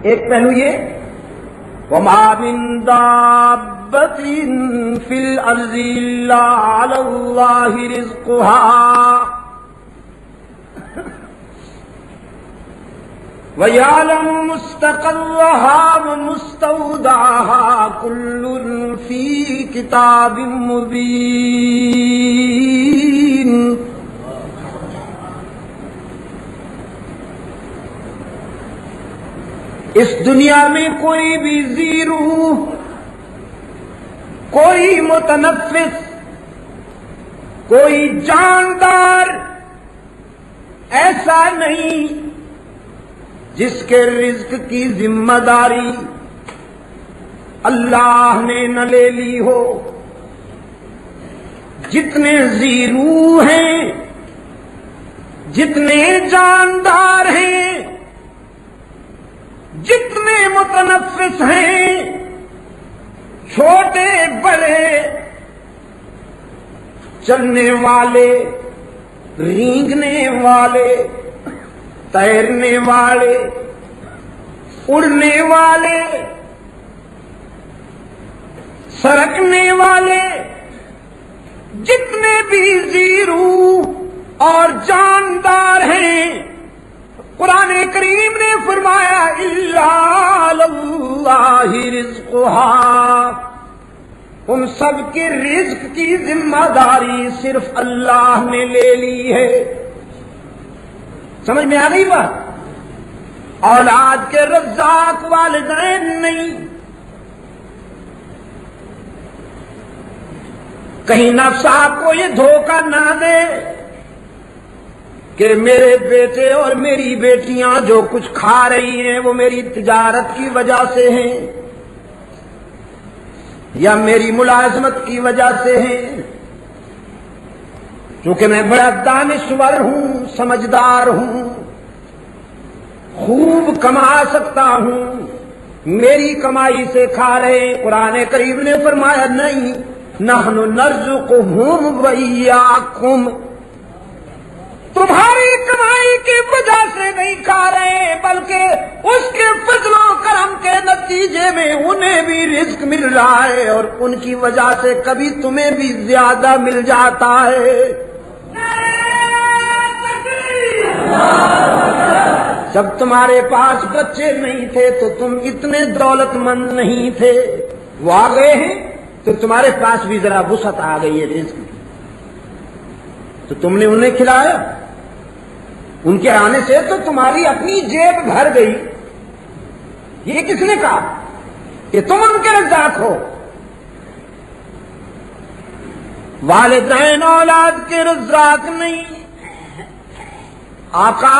ایک پہلو یہ وَمَا مِن دَابَّةٍ فِي الْأَرْضِ إِلَّا عَلَى اللَّهِ رِزْقُهَا وَيَعْلَمُ مُسْتَقَرَّهَا وَمُسْتَوْدَعَهَا كُلٌّ فِي كِتَابٍ مُبِينٍ۔ اس دنیا میں کوئی بھی ذی روح، کوئی متنفس، کوئی جاندار ایسا نہیں جس کے رزق کی ذمہ داری اللہ نے نہ لے لی ہو۔ جتنے ذی روح ہیں، جتنے جاندار ہیں، جتنے متنفس ہیں، چھوٹے بڑے، چلنے والے، رینگنے والے، تیرنے والے، اڑنے والے، سرکنے والے، جتنے بھی ذی روح اور جاندار ہیں، قرآن کریم نے فرمایا اِلَّا عَلَى اللَّهِ رِزْقُهَا، ان سب کے رزق کی ذمہ داری صرف اللہ نے لے لی ہے۔ سمجھ میں آ گئی بات؟ اولاد کے رزاق والدین نہیں۔ کہیں نفس آپ کو یہ دھوکہ نہ دے کہ میرے بیٹے اور میری بیٹیاں جو کچھ کھا رہی ہیں وہ میری تجارت کی وجہ سے ہیں یا میری ملازمت کی وجہ سے ہیں، چونکہ میں بڑا دانشور ہوں، سمجھدار ہوں، خوب کما سکتا ہوں، میری کمائی سے کھا رہے ہیں۔ قرآن کریم نے فرمایا نہیں، نحن نرزقہم وإیاکم، تمہاری کمائی کی وجہ سے نہیں کھا رہے بلکہ اس کے فضل و کرم کے نتیجے میں انہیں بھی رزق مل رہا ہے اور ان کی وجہ سے کبھی تمہیں بھی زیادہ مل جاتا ہے۔ جب تمہارے پاس بچے نہیں تھے تو تم اتنے دولت مند نہیں تھے، وہ آ گئے ہیں تو تمہارے پاس بھی ذرا وسعت آ گئی ہے رزق کی، تو تم نے انہیں کھلایا۔ ان کے آنے سے تو تمہاری اپنی جیب بھر گئی۔ یہ کس نے کہا کہ تم ان کے رزاق ہو؟ والدین اولاد کے رزاق نہیں، آقا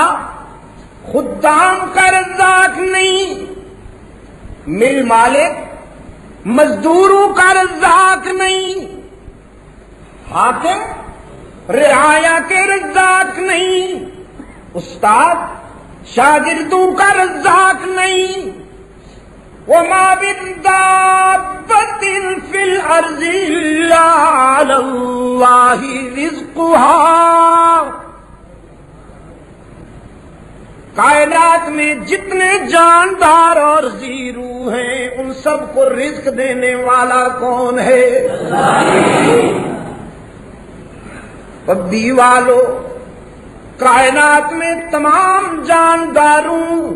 خدام کا رزاق نہیں، مل مالک مزدوروں کا رزاق نہیں، حاکم رعایا کے رزاق نہیں، استاد شاگردوں کا رزاق نہیں۔ وَمَا مِن دَابَّةٍ فِي الْأَرْضِ إِلَّا عَلَى اللَّهِ رِزْقُهَا، کائنات میں جتنے جاندار اور ذی روح ہیں ان سب کو رزق دینے والا کون ہے؟ پبی والو، کائنات میں تمام جانداروں،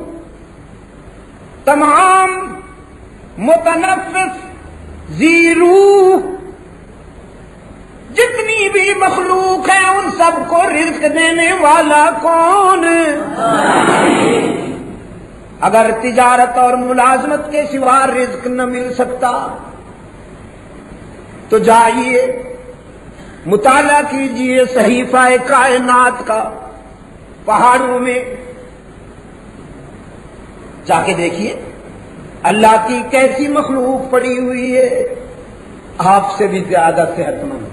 تمام متنفس ذی روح، جتنی بھی مخلوق ہے ان سب کو رزق دینے والا کون؟ اگر تجارت اور ملازمت کے سوا رزق نہ مل سکتا تو جائیے مطالعہ کیجئے صحیفہ کائنات کا، پہاڑوں میں جا کے دیکھیے اللہ کی کیسی مخلوق پڑی ہوئی ہے، آپ سے بھی زیادہ صحت مند۔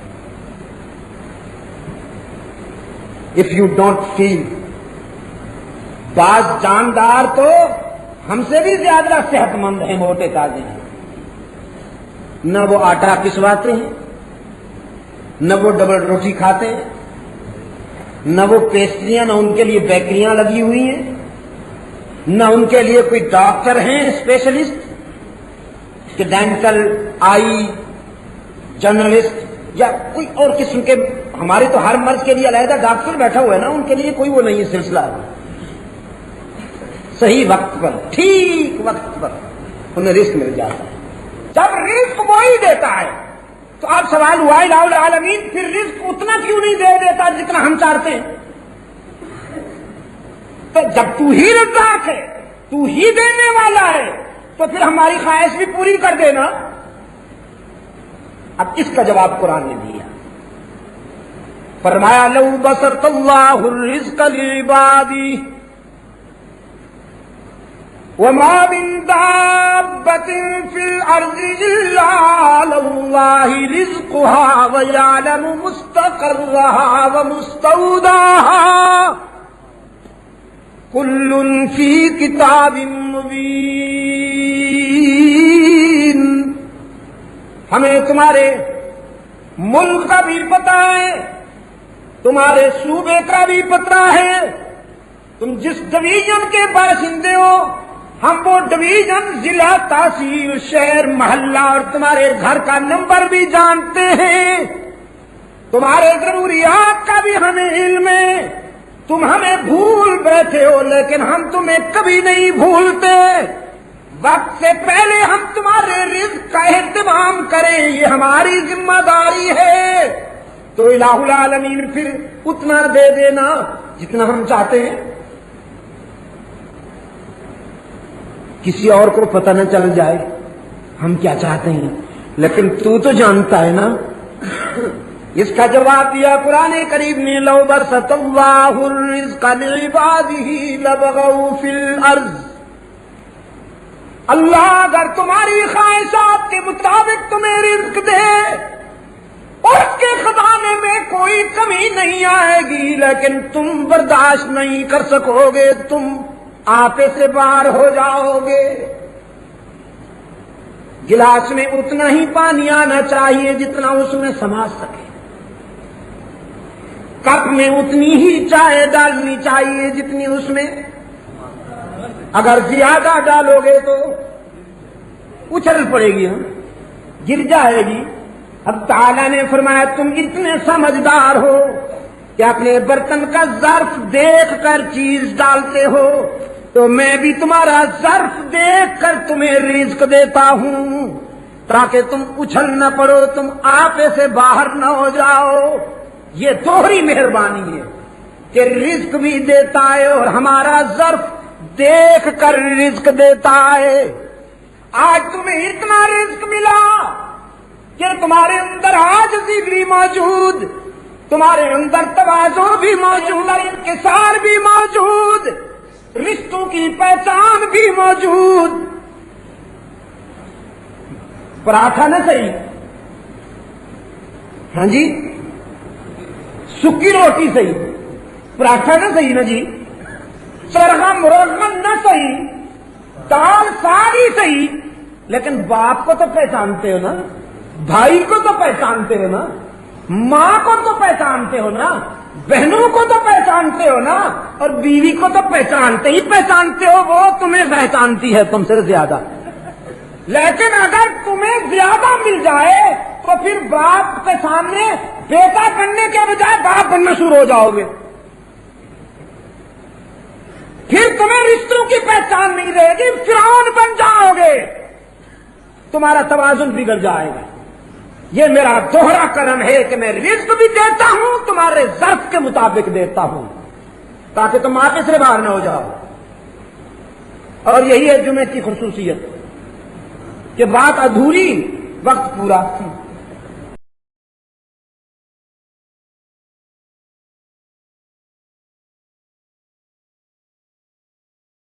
If you don't feel، بعض جاندار تو ہم سے بھی زیادہ صحت مند ہیں، موٹے تازے ہیں، نہ وہ آٹا پسواتے ہیں، نہ وہ ڈبل روٹی کھاتے ہیں، نہ وہ پیسٹریاں، نہ ان کے لیے بیکریاں لگی ہوئی ہیں، نہ ان کے لیے کوئی ڈاکٹر ہیں اسپیشلسٹ کہ ڈینٹل، آئی، جرنلسٹ یا کوئی اور قسم کے. ہمارے تو ہر مرض کے لیے علیحدہ ڈاکٹر بیٹھا ہوا ہے نا، ان کے لیے کوئی وہ نہیں ہے سلسلہ. صحیح وقت پر، ٹھیک وقت پر انہیں رزق مل جاتا ہے. جب رزق وہی دیتا ہے تو اب سوال ہوا الہ العالمین پھر رزق اتنا کیوں نہیں دے دیتا جتنا ہم چاہتے ہیں؟ تو جب تو ہی رزاق ہے، تو ہی دینے والا ہے، تو پھر ہماری خواہش بھی پوری کر دینا. اب اس کا جواب قرآن نے دیا، فرمایا لو بسط اللہ الرزق لعبادی وما من دابة في الأرض إلا على الله رزقها ويعلم مستقرها ومستودعها كل في كتاب مبين. ہمیں تمہارے ملک کا بھی پتہ ہے، تمہارے صوبے کا بھی پتہ ہے، تم جس ڈویژن کے باشندے ہو، ہم وہ ڈویژن، ضلع، تحصیل، شہر، محلہ اور تمہارے گھر کا نمبر بھی جانتے ہیں. تمہارے ضروریات کا بھی ہمیں علم ہے. تم ہمیں بھول بیٹھے ہو لیکن ہم تمہیں کبھی نہیں بھولتے. وقت سے پہلے ہم تمہارے رزق کا اہتمام کریں، یہ ہماری ذمہ داری ہے. تو الہ العالمین پھر اتنا دے دینا جتنا ہم چاہتے ہیں. کسی اور کو پتہ نہ چل جائے ہم کیا چاہتے ہیں، لیکن تو جانتا ہے نا. اس کا جواب دیا قرآن کریم نے، لو بسط اللہ الرزق لعبادہ لبغوا فی الارض. اللہ اگر تمہاری خواہشات کے مطابق تمہیں رزق دے، اس کے خزانے میں کوئی کمی نہیں آئے گی، لیکن تم برداشت نہیں کر سکو گے، تم آپے سے باہر ہو جاؤ گے. گلاس میں اتنا ہی پانی آنا چاہیے جتنا اس میں سما سکے، کپ میں اتنی ہی چائے ڈالنی چاہیے جتنی اس میں. اگر زیادہ ڈالو گے تو اچھل پڑے گی، گر جائے گی. اب تعالیٰ نے فرمایا تم اتنے سمجھدار ہو کہ اپنے برتن کا ظرف دیکھ کر چیز ڈالتے ہو، تو میں بھی تمہارا ظرف دیکھ کر تمہیں رزق دیتا ہوں تاکہ تم اچھل نہ پڑو، تم آپے سے باہر نہ ہو جاؤ. یہ دوہری مہربانی ہے کہ رزق بھی دیتا ہے اور ہمارا ظرف دیکھ کر رزق دیتا ہے. آج تمہیں اتنا رزق ملا کہ تمہارے اندر عاجزی بھی موجود، تمہارے اندر تواضع بھی موجود، انکسار بھی موجود، رشتوں کی پہچان بھی موجود. پراٹھا نہ صحیح، ہاں جی، سکی روٹی صحیح، پراٹھا نہ صحیح نا جی، سرغم مرغم نہ صحیح، دال ساری صحیح، لیکن باپ کو تو پہچانتے ہو نا، بھائی کو تو پہچانتے ہو نا، ماں کو تو پہچانتے ہو نا، بہنوں کو تو پہچانتے ہو نا، اور بیوی کو تو پہچانتے ہو، وہ تمہیں پہچانتی ہے تم سے زیادہ. لیکن اگر تمہیں زیادہ مل جائے تو پھر باپ کے سامنے بیٹا بننے کے بجائے باپ بننا شروع ہو جاؤ گے. پھر تمہیں رشتوں کی پہچان نہیں رہے گی، فرعون بن جاؤ گے، تمہارا توازن بگڑ جائے گا. یہ میرا دوہرا کرم ہے کہ میں رزق بھی دیتا ہوں، تمہارے ظرف کے مطابق دیتا ہوں تاکہ تم آپے سے باہر نہ ہو جاؤ. اور یہی ہے جمعے کی خصوصیت کہ بات ادھوری وقت پورا.